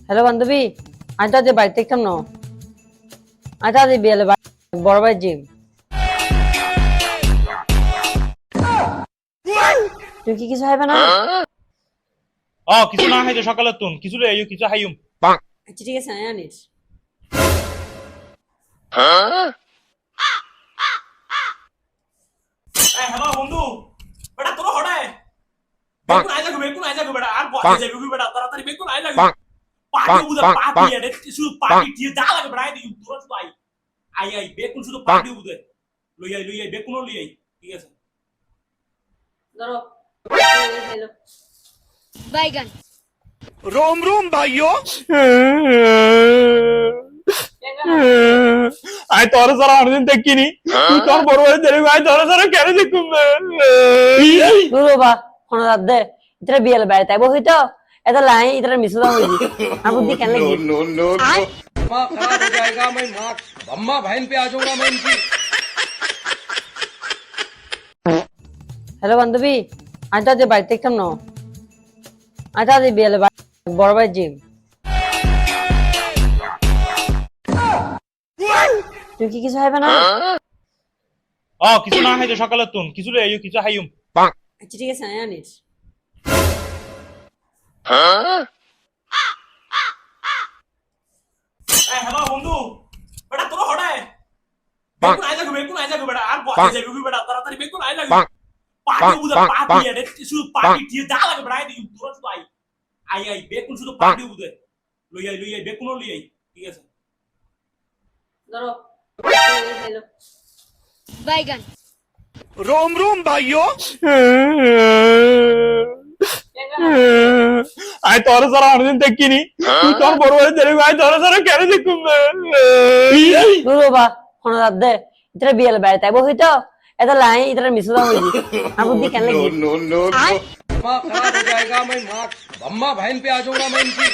Hello বান্ধবী, আমি তো আজ বাড়িতে দেখতাম না। আমি তো আজ বিয়েলে বড় ভাই জিম। তুমি কি কিছু খাইবে না? কিছু না খাইতে সকালে তুন কিছু লই আইও কিছু খাইম। আচ্ছা ঠিক আছে, আমি আনিস। হ্যালো বন্ধু, বেটা তোরা হড়ে বেকুন আই যাগো বেটা আর বসে যাবি বেটা তাড়াতাড়ি বেকুন আই যাগো। পাটি উদা পাটি এডে শুধু পাটি দিয়ে যা লাগে বেটা আই তোরা শুধু আই আই আই বেকুন শুধু পাটি উদে লই আই বেকুনও লই আই। ঠিক আছে ধরো। হ্যালো। बैगन रोम रोम भाइयों। আই তোর সারা অনেকদিন দেখিনি তুই তোর বড় ভাই দেরি আই তোর সারা কেন দেখুম নুরো বা কোন রাত দে ইতরে বিয়েলে বাড়িতে আইবো হইতো এটা লাই ইতরে মিসুদা হইজি। আমি বুদ্ধি কেন লাগি? दिमाग खराब हो जाएगा। मैं माँ अम्मा बहन पे आ जाऊंगा मैं इनकी। হ্যালো বান্ধবী, আমি তো আজ বাড়িতে দেখতাম না। আমি তো আজ বিয়েলে বড় ভাই জিম। তুমি কি কিছু খাইবে না? কিছু না খাইতে সকালে তুন কিছু লই আইও কিছু খাইম। আচ্ছা ঠিক আছে, আমি আনিস। হ্যালো বন্ধু, বেটা তোরা হড়ে বেকুন আই যাগো বেটা আর বসে যাবি বেটা তাড়াতাড়ি বেকুন আই যাগো। পাটি উদা পাটি এডে শুধু পাটি দিয়ে যা লাগে বেটা আই তোরা শুধু আই আই আই বেকুন শুধু পাটি উদে লই আই বেকুনও লই আই। ঠিক আছে ধরো। হ্যালো। बैगन रोम रोम भाइयों। আই তোর সারা অনেকদিন দেখিনি তুই তোর বড় ভাই দেরি আই তোর সারা কেন দেখুম নুরো বা কোন রাত দে ইতরে বিয়েলে বাড়িতে আইবো হইতো এটা লাই ইতরে মিসুদা হইজি। আমি বুদ্ধি কেন লাগি? दिमाग खराब हो जाएगा। मैं माँ अम्मा बहन पे आ जाऊंगा मैं इनकी।